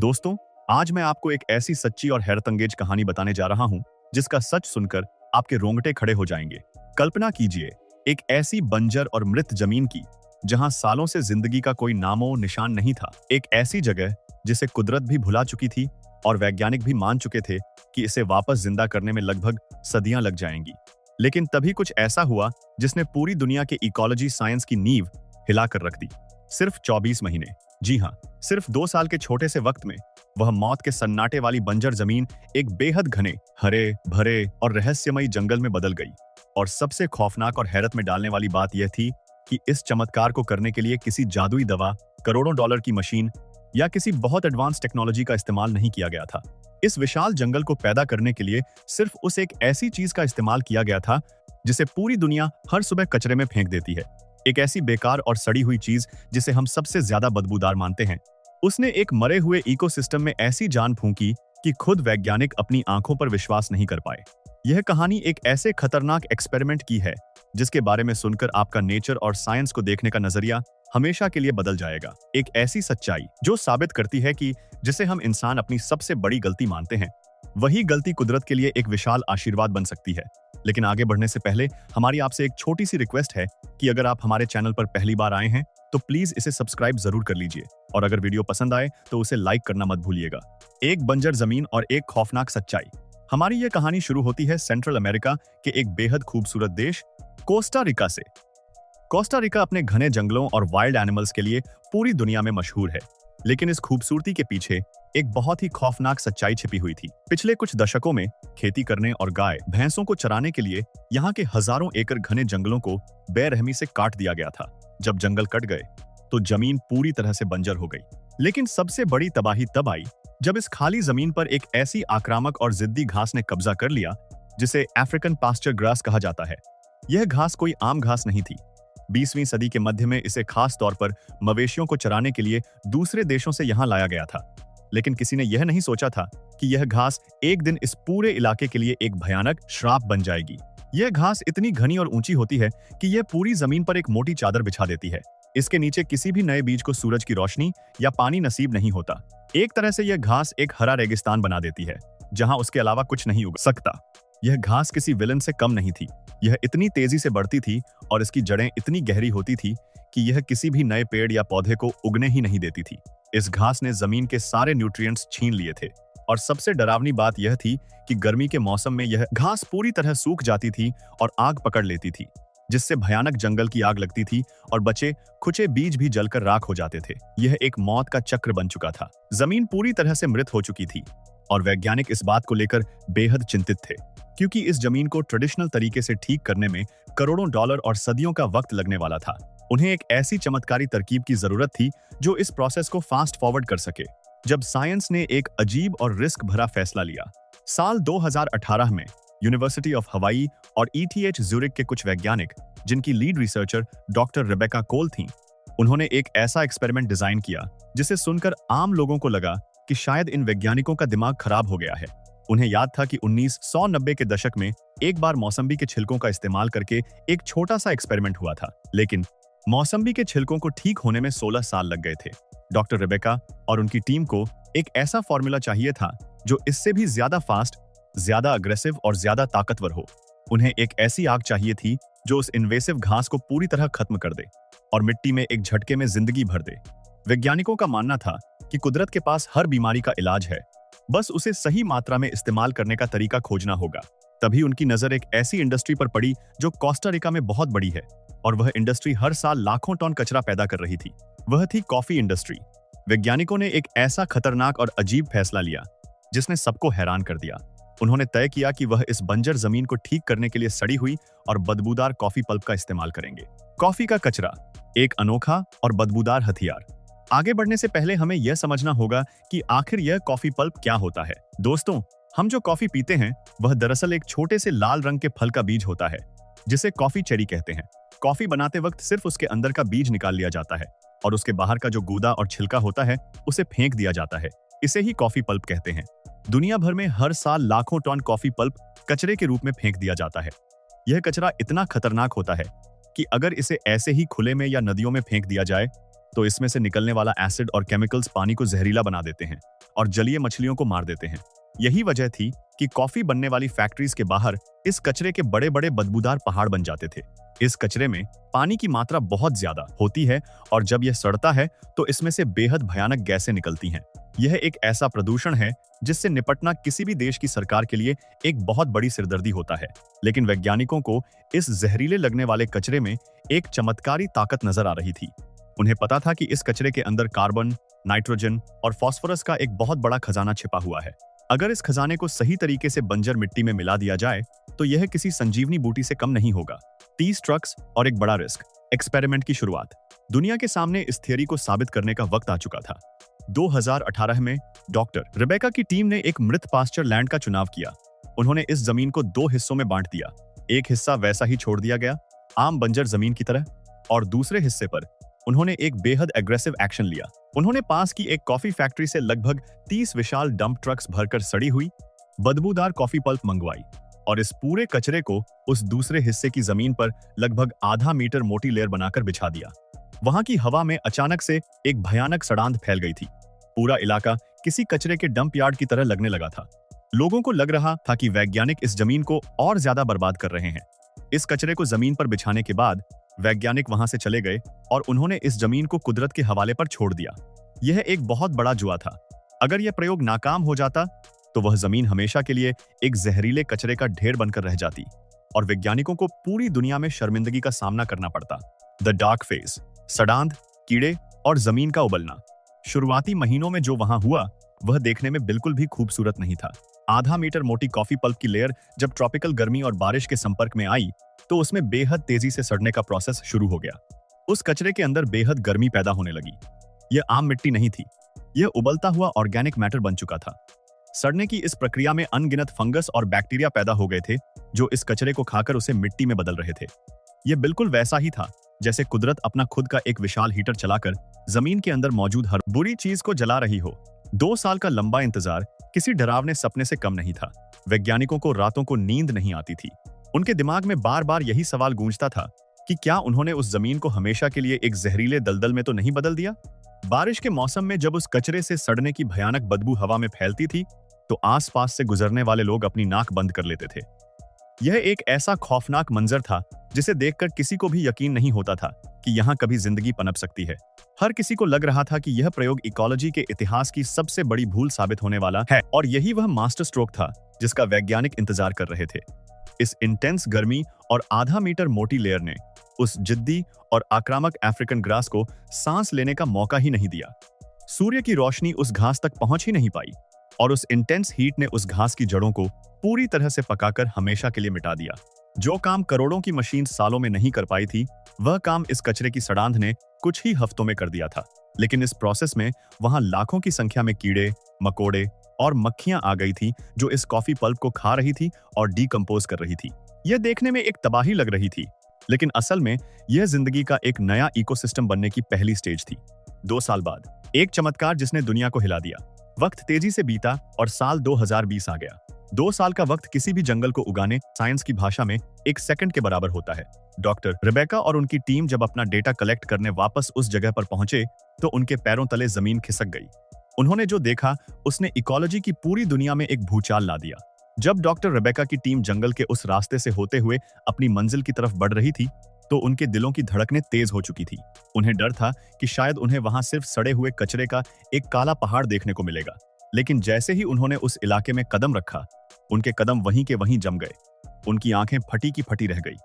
दोस्तों, आज मैं आपको एक ऐसी सच्ची और हैरतअंगेज कहानी बताने जा रहा हूं जिसका सच सुनकर आपके रोंगटे खड़े हो जाएंगे। कल्पना कीजिए एक ऐसी बंजर और मृत जमीन की जहां सालों से जिंदगी का कोई नामो निशान नहीं था। एक ऐसी जगह जिसे कुदरत भी भुला चुकी थी और वैज्ञानिक भी मान चुके थे कि इसे वापस जिंदा करने में लगभग सदियां लग जाएंगी। लेकिन तभी कुछ ऐसा हुआ जिसने पूरी दुनिया के इकोलॉजी साइंस की नींव हिलाकर रख दी। सिर्फ 24 महीने, जी हाँ, सिर्फ 2 साल के छोटे से वक्त में वह मौत के सन्नाटे वाली बंजर जमीन एक बेहद घने, हरे भरे और रहस्यमयी जंगल में बदल गई। और सबसे खौफनाक और हैरत में डालने वाली बात यह थी कि इस चमत्कार को करने के लिए किसी जादुई दवा, करोड़ों डॉलर की मशीन या किसी बहुत एडवांस टेक्नोलॉजी का इस्तेमाल नहीं किया गया था। इस विशाल जंगल को पैदा करने के लिए सिर्फ उस एक ऐसी चीज का इस्तेमाल किया गया था जिसे पूरी दुनिया हर सुबह कचरे में फेंक देती है। एक ऐसी बेकार और सड़ी हुई चीज जिसे हम सबसे ज्यादा बदबूदार मानते हैं। उसने एक मरे हुए इकोसिस्टम में ऐसी जान फूंकी कि खुद वैज्ञानिक अपनी आंखों पर विश्वास नहीं कर पाए। यह कहानी एक ऐसे खतरनाक एक्सपेरिमेंट की है जिसके बारे में सुनकर आपका नेचर और साइंस को देखने का नजरिया हमेशा के लिए बदल जाएगा। एक ऐसी सच्चाई जो साबित करती है कि जिसे हम इंसान अपनी सबसे बड़ी गलती मानते हैं, वही गलती कुदरत के लिए एक विशाल आशीर्वाद बन सकती है। लेकिन आगे बढ़ने से पहले हमारी आपसे एक छोटी सी रिक्वेस्ट है कि अगर आप हमारे चैनल पर पहली बार आए हैं तो प्लीज इसे सब्सक्राइब जरूर कर लीजिए, और अगर वीडियो पसंद आए तो उसे लाइक करना मत भूलिएगा। एक बंजर जमीन और एक खौफनाक सच्चाई। हमारी यह कहानी शुरू होती है सेंट्रल अमेरिका के एक बेहद खूबसूरत देश कोस्टा रिका से। कोस्टा रिका अपने घने जंगलों और वाइल्ड एनिमल्स के लिए पूरी दुनिया में मशहूर है, लेकिन इस खूबसूरती के पीछे एक बहुत ही खौफनाक सच्चाई छिपी हुई थी। पिछले कुछ दशकों में खेती करने और गाय भैंसों को चराने के लिए यहाँ के हजारों एकड़ घने जंगलों को बेरहमी से काट दिया गया था। जब जंगल कट गए तो जमीन पूरी तरह से बंजर हो गई। लेकिन सबसे बड़ी तबाही तब आई जब इस खाली जमीन पर एक ऐसी आक्रामक और जिद्दी घास ने कब्जा कर लिया जिसे अफ्रीकन पास्चर ग्रास कहा जाता है। यह घास कोई आम घास नहीं थी। 20वीं सदी के मध्य में इसे खास तौर पर मवेशियों को चराने के लिए दूसरे देशों से यहाँ लाया गया था। लेकिन किसी ने यह नहीं सोचा था कि यह घास एक दिन इस पूरे इलाके के लिए एक भयानक श्राप बन जाएगी। यह घास इतनी घनी और ऊंची होती है कि यह पूरी जमीन पर एक मोटी चादर बिछा देती है। इसके नीचे किसी भी नए बीज को सूरज की रोशनी या पानी नसीब नहीं होता। एक तरह से यह घास एक हरा रेगिस्तान बना देती है जहां उसके अलावा कुछ नहीं उग सकता। यह घास किसी विलन से कम नहीं थी। यह इतनी तेजी से बढ़ती थी और इसकी जड़ें इतनी गहरी होती थी कि यह किसी भी नए पेड़ या पौधे को उगने ही नहीं देती थी। इस घास ने जमीन के सारे न्यूट्रिएंट्स छीन लिए थे, और सबसे डरावनी बात यह थी कि गर्मी के मौसम में यह घास पूरी तरह सूख जाती थी और आग पकड़ लेती थी, जिससे भयानक जंगल की आग लगती थी और बचे खुचे बीज भी जलकर राख हो जाते थे। यह एक मौत का चक्र बन चुका था। जमीन पूरी तरह से मृत हो चुकी थी और वैज्ञानिक इस बात को लेकर बेहद चिंतित थे, क्योंकि इस जमीन को ट्रेडिशनल तरीके से ठीक करने में करोड़ों डॉलर और सदियों का वक्त लगने वाला था। उन्हें एक ऐसी चमत्कारी तरकीब की जरूरत थी जो इस प्रोसेस को फास्ट फॉरवर्ड कर सके। जब साइंस ने एक अजीब और रिस्क भरा फैसला लिया। साल 2018 में यूनिवर्सिटी ऑफ हवाई और ETH ज़ुरिक के कुछ वैज्ञानिक, जिनकी लीड रिसर्चर डॉक्टर रेबेका कोल थीं, उन्होंने एक ऐसा एक्सपेरिमेंट डिजाइन किया जिसे सुनकर आम लोगों को लगा कि शायद इन वैज्ञानिकों का दिमाग खराब हो गया है। उन्हें याद था कि 1990 के दशक में एक बार मौसम्बी के छिलकों का इस्तेमाल करके एक छोटा सा एक्सपेरिमेंट हुआ था, लेकिन मौसम्बी के छिलकों को ठीक होने में 16 साल लग गए थे। डॉक्टर रेबेका और उनकी टीम को एक ऐसा फॉर्मूला चाहिए था जो इससे भी ज्यादा फास्ट, ज्यादा अग्रेसिव और ज्यादा ताकतवर हो। उन्हें एक ऐसी आग चाहिए थी जो उस इन्वेसिव घास को पूरी तरह खत्म कर दे और मिट्टी में एक झटके में जिंदगी भर दे। वैज्ञानिकों का मानना था कि कुदरत के पास हर बीमारी का इलाज है, बस उसे सही मात्रा में इस्तेमाल करने का तरीका खोजना होगा। तभी उनकी नजर एक ऐसी इंडस्ट्री पर पड़ी जो कोस्टा रिका में बहुत बड़ी है, और वह इंडस्ट्री हर साल लाखों टन कचरा पैदा कर रही थी। वह थी कॉफी इंडस्ट्री। वैज्ञानिकों ने एक ऐसा खतरनाक और अजीब फैसला लिया जिसने सबको हैरान कर दिया। उन्होंने तय किया कि वह इस बंजर जमीन को ठीक करने के लिए सड़ी हुई और बदबूदार कॉफी पल्प का इस्तेमाल करेंगे। कॉफी का कचरा, एक अनोखा और बदबूदार हथियार। आगे बढ़ने से पहले हमें यह समझना होगा कि आखिर यह कॉफी पल्प क्या होता है। दोस्तों, हम जो कॉफी पीते हैं वह दरअसल एक छोटे से लाल रंग के फल का बीज होता है जिसे कॉफी चेरी कहते हैं। कॉफी बनाते वक्त सिर्फ उसके अंदर का बीज निकाल लिया जाता है और उसके बाहर का जो गूदा और छिलका होता है उसे फेंक दिया जाता है। इसे ही कॉफी पल्प कहते हैं। दुनिया भर में हर साल लाखों टन कॉफी पल्प कचरे के रूप में फेंक दिया जाता है। यह कचरा इतना खतरनाक होता है कि अगर इसे ऐसे ही खुले में या नदियों में फेंक दिया जाए तो इसमें से निकलने वाला एसिड और केमिकल्स पानी को जहरीला बना देते हैं। और जलीय मछलियों को मार देते हैं। यही वजह थी कि कॉफी बनने वाली फैक्ट्रीज के बाहर इस कचरे के बड़े बड़े बदबूदार पहाड़ बन जाते थे। इस कचरे में पानी की मात्रा बहुत ज्यादा होती है और जब यह सड़ता है तो इसमें से बेहद भयानक गैसें निकलती हैं। यह एक ऐसा प्रदूषण है जिससे निपटना किसी भी देश की सरकार के लिए एक बहुत बड़ी सिरदर्दी होता है। लेकिन वैज्ञानिकों को इस जहरीले लगने वाले कचरे में एक चमत्कारी ताकत नजर आ रही थी। उन्हें पता था कि इस कचरे के अंदर कार्बन, नाइट्रोजन और फास्फोरस का एक बहुत बड़ा खजाना छिपा हुआ है। अगर इस खजाने को सही तरीके से बंजर मिट्टी में मिला दिया जाए तो यह किसी संजीवनी बूटी से कम नहीं होगा। 30 ट्रक्स और एक बड़ा रिस्क एक्सपेरिमेंट की शुरुआत। दुनिया के सामने इस थियरी को साबित करने का वक्त आ चुका था। 2018 में डॉक्टर रिबेका की टीम ने एक मृत पास्चर लैंड का चुनाव किया। उन्होंने इस जमीन को 2 हिस्सों में बांट दिया। एक हिस्सा वैसा ही छोड़ दिया गया, आम बंजर जमीन की तरह, और दूसरे हिस्से पर उन्होंने एक बेहद एग्रेसिव एक्शन लिया। उन्होंने पास की एक कॉफी फैक्ट्री से लगभग 30 विशाल डंप ट्रक्स भरकर सड़ी हुई बदबूदार कॉफी पल्प मंगवाई और इस पूरे कचरे को उस दूसरे हिस्से की जमीन पर लगभग आधा मीटर मोटी लेयर बनाकर बिछा दिया। वहां की हवा में अचानक से एक भयानक सड़ांध फैल गई थी। पूरा इलाका किसी कचरे के डंप यार्ड की तरह लगने लगा था। लोगों को लग रहा था कि वैज्ञानिक इस जमीन को और ज्यादा बर्बाद कर रहे हैं। इस कचरे को जमीन पर बिछाने के बाद वैज्ञानिक वहां से चले गए और उन्होंने इस जमीन को कुदरत के हवाले पर छोड़ दिया। यह एक बहुत बड़ा जुआ था। अगर यह प्रयोग नाकाम हो जाता तो वह जमीन हमेशा के लिए एक जहरीले कचरे का ढेर बनकर रह जाती और वैज्ञानिकों को पूरी दुनिया में शर्मिंदगी का सामना करना पड़ता। द डार्क फेज, सड़ांध, कीड़े और जमीन का उबलना। शुरुआती महीनों में जो वहां हुआ वह देखने में बिल्कुल भी खूबसूरत नहीं था। आधा मीटर मोटी कॉफी पल्प की लेयर जब ट्रॉपिकल गर्मी और बारिश के संपर्क में आई तो उसमें बेहद तेजी से सड़ने का प्रोसेस शुरू हो गया। उस कचरे के अंदर बेहद गर्मी पैदा होने लगी। यह आम मिट्टी नहीं थी, यह उबलता हुआ ऑर्गेनिक मैटर बन चुका था। सड़ने की इस प्रक्रिया में अनगिनत फंगस और बैक्टीरिया पैदा हो गए थे जो इस कचरे को खाकर उसे मिट्टी में बदल रहे थे। यह बिल्कुल वैसा ही था जैसे कुदरत अपना खुद का एक विशाल हीटर चलाकर जमीन के अंदर मौजूद हर बुरी चीज को जला रही हो। 2 साल का लंबा इंतजार किसी डरावने सपने से कम नहीं था। वैज्ञानिकों को रातों को नींद नहीं आती थी। उनके दिमाग में बार बार यही सवाल गूंजता था कि क्या उन्होंने उस जमीन को हमेशा के लिए एक जहरीले दलदल में तो नहीं बदल दिया। बारिश के मौसम में जब उस कचरे से सड़ने की भयानक बदबू हवा में फैलती थी तो आसपास से गुजरने वाले लोग अपनी नाक बंद कर लेते थे। यह एक ऐसा खौफनाक मंजर था जिसे देखकर किसी को भी यकीन नहीं होता था कि यहाँ कभी जिंदगी पनप सकती है। हर किसी को लग रहा था कि यह प्रयोग इकोलॉजी के इतिहास की सबसे बड़ी भूल साबित होने वाला है और यही वह मास्टर स्ट्रोक था जिसका वैज्ञानिक इंतजार कर रहे थे। इस इंटेंस गर्मी और आधा मीटर मोटी लेयर ने उस जिद्दी और आक्रामक अफ्रीकन ग्रास को सांस लेने का मौका ही नहीं दिया। सूर्य की रोशनी उस घास तक पहुंच ही नहीं पाई और उस इंटेंस हीट ने उस घास की जड़ों को पूरी तरह से पकाकर हमेशा के लिए मिटा दिया। जो काम करोड़ों की मशीन सालों में नहीं कर पाई थी वह काम इस कचरे की सड़ांध ने कुछ ही हफ्तों में कर दिया था। लेकिन इस प्रोसेस में वहां लाखों की संख्या में कीड़े, मकोड़े और मक्खियां आ गई थी जो इस कॉफी पल्प को खा रही थी और डीकंपोज कर रही थी। यह देखने में एक तबाही लग रही थी लेकिन असल में यह जिंदगी का एक नया इकोसिस्टम बनने की पहली स्टेज थी। 2 साल बाद एक चमत्कार जिसने दुनिया को हिला दिया। वक्त तेजी से बीता और साल 2020 आ गया। 2 साल का वक्त किसी भी जंगल को उगाने साइंस की भाषा में 1 सेकंड के बराबर होता है। डॉक्टर रिबेका और उनकी टीम जब अपना डेटा कलेक्ट करने वापस उस जगह पर पहुंचे तो उनके पैरों तले जमीन खिसक गई। उन्होंने जो देखा उसने इकोलॉजी की पूरी दुनिया में एक भूचाल ला दिया। जब डॉक्टर रिबेका की टीम जंगल के उस रास्ते से होते हुए अपनी मंजिल की तरफ बढ़ रही थी तो उनके दिलों की धड़कनें तेज हो चुकी थी। उन्हें डर था कि शायद उन्हें वहां सिर्फ सड़े हुए कचरे का एक काला पहाड़ देखने को मिलेगा। लेकिन जैसे ही उन्होंने उस इलाके में कदम रखा उनके कदम वहीं के वहीं जम गए। उनकी आंखें फटी की फटी रह गई।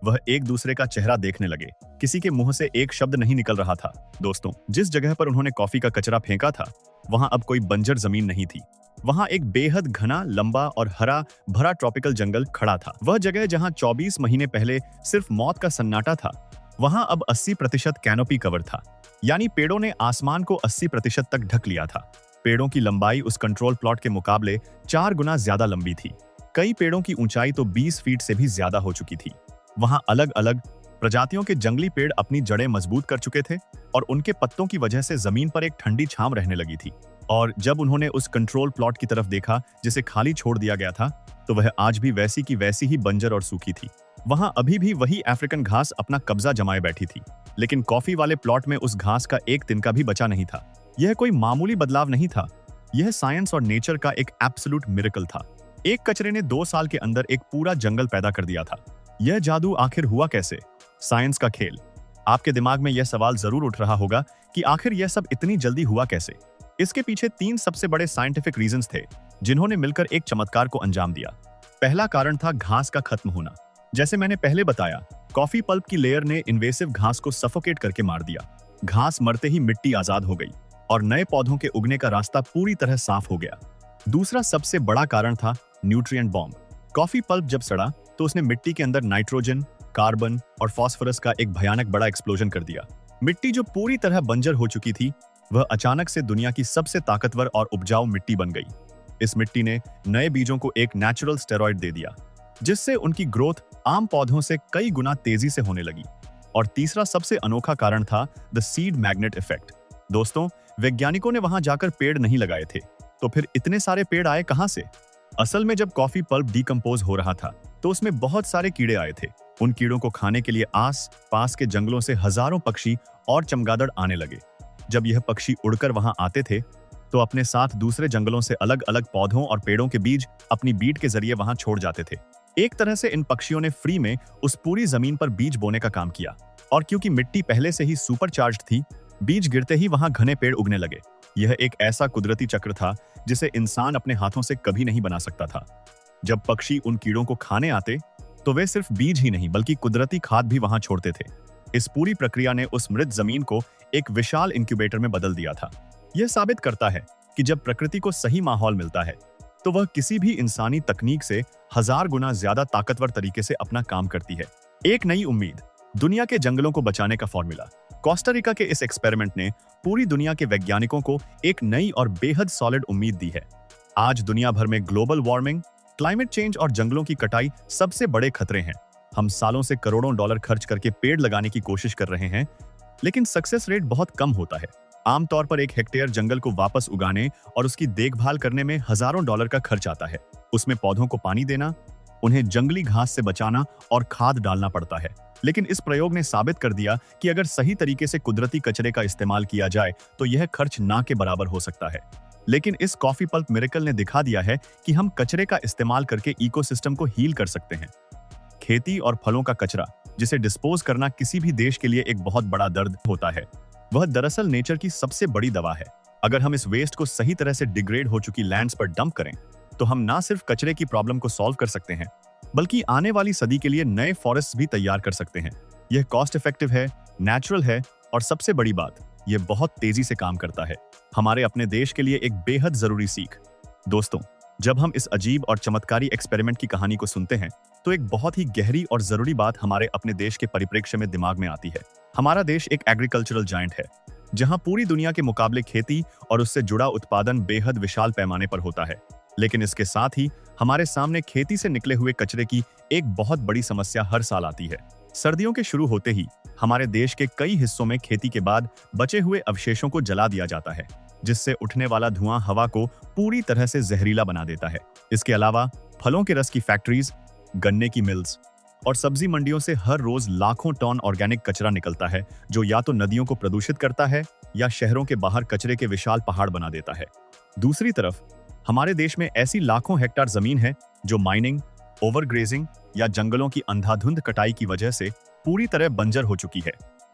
वह एक दूसरे का चेहरा देखने लगे। किसी के मुंह से एक शब्द नहीं निकल रहा था। दोस्तों, जिस जगह पर उन्होंने कॉफी का कचरा फेंका था वहां अब कोई बंजर जमीन नहीं थी। वहां एक बेहद घना, लंबा और हरा भरा ट्रॉपिकल जंगल खड़ा था। वह जगह जहां 24 महीने पहले सिर्फ मौत का सन्नाटा था वहां अब 80% कैनोपी कवर था। यानी पेड़ों ने आसमान को 80% तक ढक लिया था। पेड़ों की लंबाई उस कंट्रोल प्लॉट के मुकाबले 4 गुना ज्यादा लंबी थी। कई पेड़ों की ऊंचाई तो 20 फीट से भी ज्यादा हो चुकी थी। वहां अलग अलग प्रजातियों के जंगली पेड़ अपनी जड़ें मजबूत कर चुके थे और उनके पत्तों की वजह से जमीन पर एक ठंडी छांव रहने लगी थी। और जब उन्होंने उस कंट्रोल प्लॉट की तरफ देखा जिसे खाली छोड़ दिया गया था तो वह आज भी वैसी की वैसी ही बंजर और सूखी थी। वहां अभी भी वही अफ्रीकन घास अपना कब्जा जमाए बैठी थी, लेकिन कॉफी वाले प्लॉट में उस घास का एक तिनका भी बचा नहीं था। यह कोई मामूली बदलाव नहीं था, यह साइंस और नेचर का एक एब्सोल्यूट मिरेकल था। एक कचरे ने 2 साल के अंदर एक पूरा जंगल पैदा कर दिया था। यह जादू आखिर हुआ कैसे? साइंस का खेल। आपके दिमाग में यह सवाल जरूर उठ रहा होगा कि आखिर यह सब इतनी जल्दी हुआ कैसे? इसके पीछे 3 सबसे बड़े साइंटिफिक रीजंस थे, जिन्होंने मिलकर एक चमत्कार को अंजाम दिया। पहला कारण था घास का खत्म होना। जैसे मैंने पहले बताया, कॉफी पल्प की लेयर ने इन्वेसिव घास को सफोकेट करके मार दिया। घास मरते ही मिट्टी आजाद हो गई और नए पौधों के उगने का रास्ता पूरी तरह साफ हो गया। दूसरा सबसे बड़ा कारण था न्यूट्रिएंट बॉम्ब। कॉफी पल्प जब सड़ा तो उसने मिट्टी के अंदर नाइट्रोजन, कार्बन और फास्फोरस का एक भयानक बड़ा एक्सप्लोजन कर दिया। मिट्टी जो पूरी तरह बंजर हो चुकी थी, वह अचानक से दुनिया की सबसे ताकतवर और उपजाऊ मिट्टी बन गई। इस मिट्टी ने नए बीजों को एक नेचुरल स्टेरॉइड दे दिया, जिससे उनकी ग्रोथ आम पौधों से कई गुना तेजी से होने लगी। और तीसरा सबसे अनोखा कारण था द सीड मैग्नेट इफेक्ट। दोस्तों, वैज्ञानिकों ने वहां जाकर पेड़ नहीं लगाए थे, तो फिर इतने सारे पेड़ आए कहां से? असल में जब कॉफी पल्प डिकम्पोज हो रहा था, तो उसमें बहुत सारे कीड़े आए थे। उन कीड़ों को खाने के लिए आस पास के जंगलों से हजारों पक्षी और चमगादड़ आने लगे। जब यह पक्षी उड़कर वहां आते थे, तो अपने साथ दूसरे जंगलों से अलग अलग पौधों और पेड़ों के बीज अपनी बीट के जरिए वहां छोड़ जाते थे। एक तरह से इन पक्षियों ने फ्री में उस पूरी जमीन पर बीज बोने का काम किया। और क्योंकि मिट्टी पहले से ही सुपरचार्ज्ड थी, बीज गिरते ही वहां घने पेड़ उगने लगे। यह एक ऐसा कुदरती चक्र था जिसे इंसान अपने हाथों से कभी नहीं बना सकता था। जब पक्षी उन कीड़ों को खाने आते, तो वे सिर्फ बीज ही नहीं बल्कि कुदरती खाद भी वहां छोड़ते थे। इस पूरी प्रक्रिया ने उस मृत जमीन को एक विशाल इंक्यूबेटर में बदल दिया था। यह साबित करता है कि जब प्रकृति को सही माहौल मिलता है, तो वह किसी भी इंसानी तकनीक से 1000 गुना ज्यादा ताकतवर तरीके से अपना काम करती है। एक नई उम्मीद, दुनिया के जंगलों को बचाने का फॉर्मूला। कोस्टा रिका के इस एक्सपेरिमेंट ने पूरी दुनिया के वैज्ञानिकों को एक नई और बेहद सॉलिड उम्मीद दी है। आज दुनिया भर में ग्लोबल वार्मिंग, क्लाइमेट चेंज और जंगलों की कटाई सबसे बड़े खतरे हैं। हम सालों से करोड़ों डॉलर खर्च करके पेड़ लगाने की कोशिश कर रहे हैं, लेकिन सक्सेस रेट बहुत कम होता है। आमतौर पर 1 हेक्टेयर जंगल को वापस उगाने और उसकी देखभाल करने में हजारों डॉलर का खर्च आता है। उसमें पौधों को पानी देना, उन्हें जंगली घास से बचाना और खाद डालना पड़ता है। लेकिन इस प्रयोग ने साबित कर दिया कि अगर सही तरीके से कुदरती कचरे का इस्तेमाल किया जाए, तो यह खर्च ना के बराबर हो सकता है। लेकिन इस कॉफी पल्प मिरेकल ने दिखा दिया है कि हम कचरे का इस्तेमाल करके इकोसिस्टम को हील कर सकते हैं। खेती और फलों का कचरा, जिसे डिस्पोज करना किसी भी देश के लिए एक बहुत बड़ा दर्द होता है, वह दरअसल नेचर की सबसे बड़ी दवा है। अगर हम इस वेस्ट को सही तरह से डिग्रेड हो चुकी लैंड्स पर डंप करें, तो हम ना सिर्फ कचरे की प्रॉब्लम को सॉल्व कर सकते हैं, बल्कि आने वाली सदी के लिए नए फॉरेस्ट भी तैयार कर सकते हैं। यह कॉस्ट इफेक्टिव है, नेचुरल है और सबसे बड़ी बात, यह बहुत तेजी से काम करता है। हमारे अपने देश के लिए एक बेहद जरूरी सीख। दोस्तों, जब हम इस अजीब और चमत्कारी एक्सपेरिमेंट की कहानी को सुनते हैं, तो एक बहुत ही गहरी और जरूरी बात हमारे अपने देश के परिप्रेक्ष्य में दिमाग में आती है। हमारा देश एक एग्रीकल्चरल जायंट है, जहां पूरी दुनिया के मुकाबले खेती और उससे जुड़ा उत्पादन बेहद विशाल पैमाने पर होता है। लेकिन इसके साथ ही हमारे सामने खेती से निकले हुए कचरे की एक बहुत बड़ी समस्या हर साल आती है। सर्दियों के शुरू होते ही हमारे देश के कई हिस्सों में खेती के बाद बचे हुए अवशेषों को जला दिया जाता है, जिससे उठने वाला धुआं हवा को पूरी तरह से जहरीला बना देता है। इसके अलावा फलों के रस की फैक्ट्रीज, गन्ने की मिल्स और सब्जी मंडियों से हर रोज लाखों टन ऑर्गेनिक कचरा निकलता है, जो या तो नदियों को प्रदूषित करता है या शहरों के बाहर कचरे के विशाल पहाड़ बना देता है। दूसरी तरफ हमारे देश में ऐसी लाखों हेक्टेयर जमीन है जो माइनिंग, ओवरग्रेजिंग या जंगलों की अंधाधुंध कटाई की वजह से पूरी तरह बंजर हो चुकी है।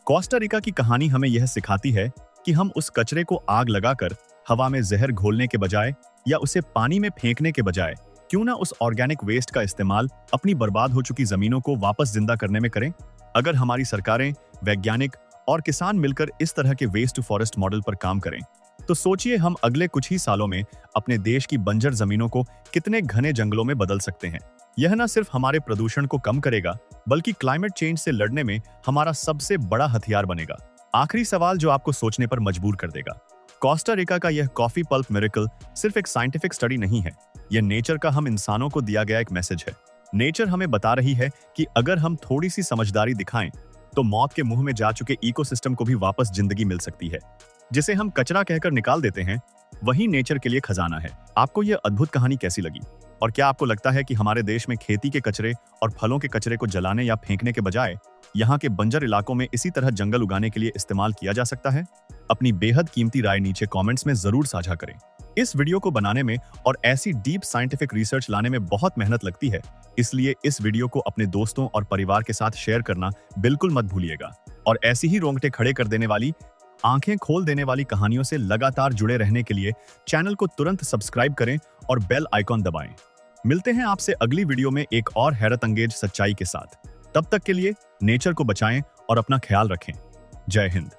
कोस्टा रिका की कहानी हमें यह सिखाती है कि हम उस कचरे को आग लगाकर हवा में जहर घोलने के बजाय या उसे पानी में फेंकने के बजाय क्यों ना उस ऑर्गेनिक वेस्ट का इस्तेमाल अपनी बर्बाद हो चुकी जमीनों को वापस जिंदा करने में करें। अगर हमारी सरकारें, वैज्ञानिक और किसान मिलकर इस तरह के वेस्ट टू फॉरेस्ट मॉडल पर काम करें, तो सोचिए हम अगले कुछ ही सालों में अपने देश की बंजर जमीनों को कितने घने जंगलों में बदल सकते हैं। यह न सिर्फ हमारे प्रदूषण को कम करेगा, बल्कि क्लाइमेट चेंज से लड़ने में हमारा सबसे बड़ा हथियार बनेगा। आखिरी सवाल जो आपको सोचने पर मजबूर कर देगा, कोस्टा रिका का यह कॉफी पल्प मिरेकल सिर्फ एक साइंटिफिक स्टडी नहीं है, यह नेचर का हम इंसानों को दिया गया एक मैसेज है। नेचर हमें बता रही है कि अगर हम थोड़ी सी समझदारी दिखाएं, तो मौत के मुंह में जा चुके इकोसिस्टम को भी वापस जिंदगी मिल सकती है। जिसे हम कचरा कहकर निकाल देते हैं, वही नेचर के लिए खजाना है। आपको यह अद्भुत कहानी कैसी लगी? और क्या आपको लगता है कि हमारे देश में खेती के कचरे और फलों के कचरे को जलाने या फेंकने के बजाय यहाँ के बंजर इलाकों में इसी तरह जंगल उगाने के लिए इस्तेमाल किया जा सकता है? अपनी बेहद कीमती राय नीचे कमेंट्स में जरूर साझा करें। इस वीडियो को बनाने में और ऐसी डीप साइंटिफिक रिसर्च लाने में बहुत मेहनत लगती है, इसलिए इस वीडियो को अपने दोस्तों और परिवार के साथ शेयर करना बिल्कुल मत भूलिएगा। और ऐसी ही रोंगटे खड़े कर देने वाली, आंखें खोल देने वाली कहानियों से लगातार जुड़े रहने के लिए चैनल को तुरंत सब्सक्राइब करें और बेल आइकॉन दबाएं। मिलते हैं आपसे अगली वीडियो में एक और हैरत अंगेज सच्चाई के साथ। तब तक के लिए नेचर को बचाएं और अपना ख्याल रखें। जय हिंद।